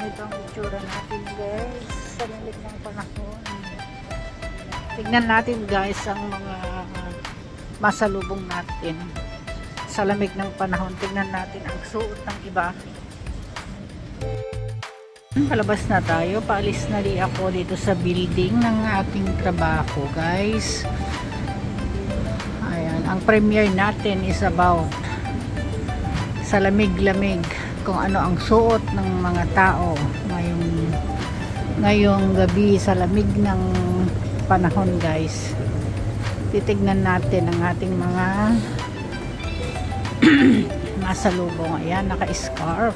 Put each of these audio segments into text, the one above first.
Ganito ang itsura natin guys sa lamig ng panahon. Tignan natin guys ang mga masalubong natin sa lamig ng panahon. Tignan natin ang suot ng iba. Palabas na tayo. Paalis na rin ako dito sa building ng ating trabaho guys. Ayan. Ang premiere natin is about sa lamig-lamig. Kung ano ang suot ng mga tao ngayong gabi sa lamig ng panahon guys. Titignan natin ang ating mga masalubong. Ayan, naka-scarf.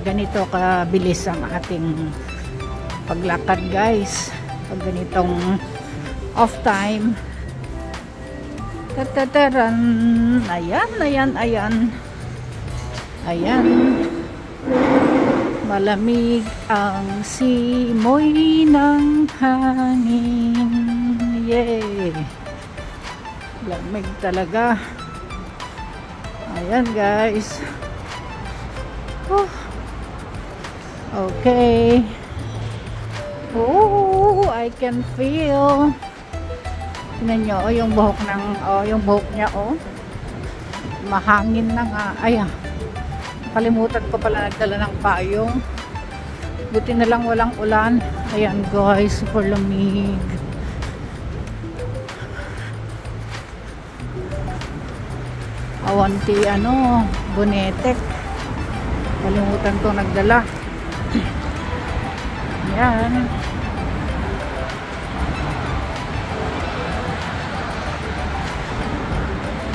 Ganito kabilis ang ating paglakad guys pag ganitong off time. Tatataran. Ayan. Malamig ang simoy ng hangin. Yay! Lamig talaga. Ayan guys. Okay. I can feel. Tingnan nyo, yung buhok niya, mahangin na nga. Ayan. Kalimutan ko pala nagdala ng payong. Buti na lang walang ulan. Ayan guys, super lamig. Awanti, bonetek. Kalimutan ko nagdala. Ayan.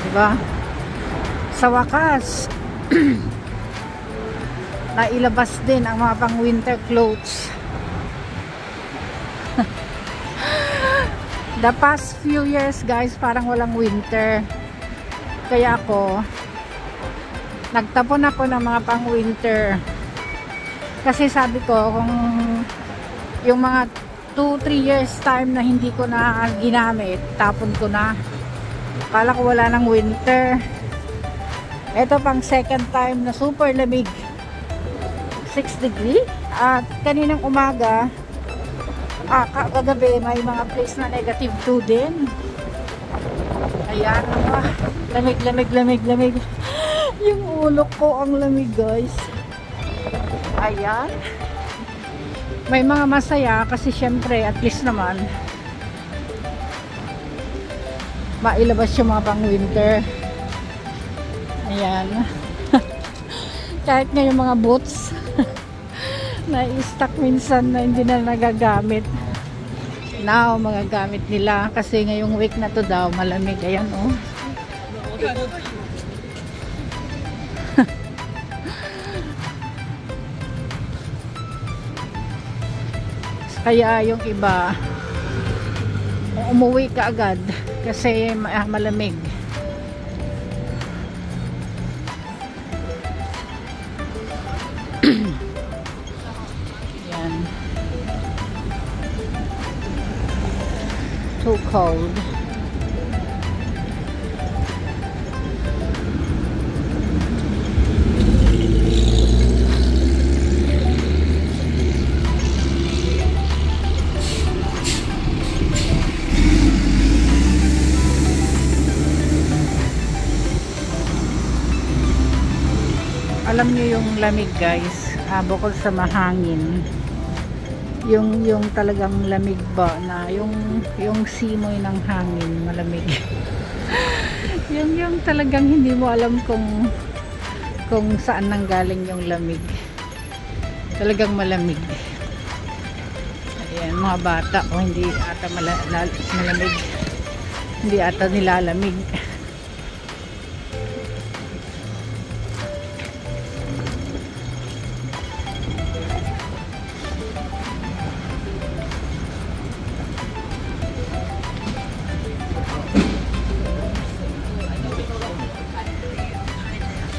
Diba? Sa wakas nailabas din ang mga pang winter clothes. The past few years guys parang walang winter, kaya ako nagtapon ako ng mga pang winter kasi sabi ko kung yung mga 2-3 years time na hindi ko na ginamit, tapon ko na. Akala ko wala ng winter. Ito pang second time na super lamig, 6 degree. At kaninang umaga, kagabi may mga place na negative 2 din. Ayan, lamig. Yung ulo ko ang lamig guys. Ayan. May mga masaya kasi syempre at least naman mailabas yung mga pang winter. Ayan. Kahit nga yung mga boots na-stock minsan na hindi na nagagamit, now magagamit nila kasi ngayong week na to daw malamig. Ayan kaya yung iba umuwi ka agad kasi malamig. Yan. Too cold. Alam niyo yung lamig guys, bukod sa mahangin, yung talagang lamig ba na yung simoy ng hangin malamig. yung talagang hindi mo alam kung saan nanggaling yung lamig. Talagang malamig. Ayan, mga bata hindi ata malamig. Hindi ata nilalamig.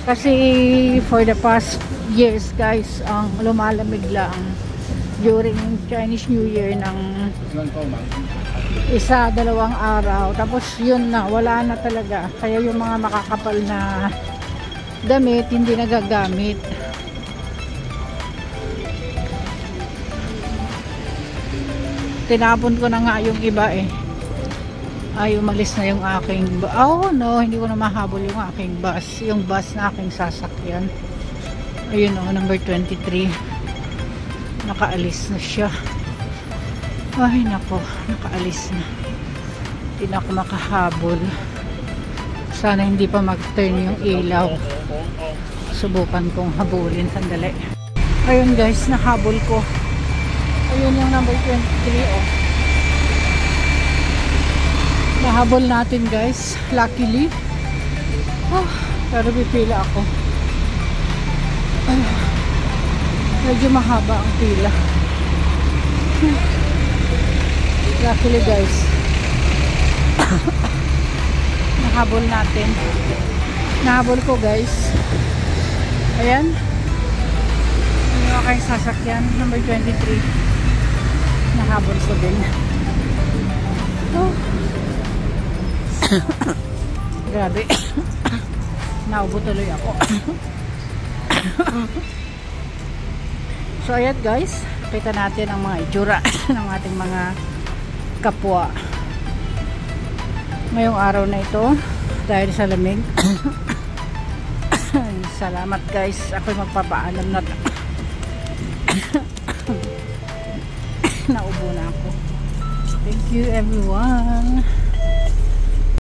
Kasi for the past years guys, ang lumalamig lang during Chinese New Year ng 1-2 araw. Tapos yun na, wala na talaga. Kaya yung mga makakapal na damit hindi nagagamit. Tinapon ko na nga yung iba eh. Ay, umalis na yung aking oh no, hindi ko na mahabol yung aking bus. Yung bus na aking sasakyan. Ayun o, number 23. Nakaalis na siya. Ay nako, nakaalis na. Hindi na ako makahabol. Sana hindi pa mag-turn yung ilaw. Subukan kong habulin. Sandali. Ayun guys, nahabol ko. Ayun yung number 23 oh. Nahabol natin guys. Luckily. Oh, pero pipila ako. Ay, medyo mahaba ang pila. Luckily guys. Nahabol natin. Nahabol ko guys. Ayan. Yung aking sasakyan. Number 23. Nahabol ko din. Oh. Grabe. Naubo tuloy ako. So ayan guys, kita natin ang mga itsura ng ating mga kapwa ngayong araw na ito dahil sa lamig. Salamat guys, ako'y magpapaalam na. Naubo na ako. Thank you everyone.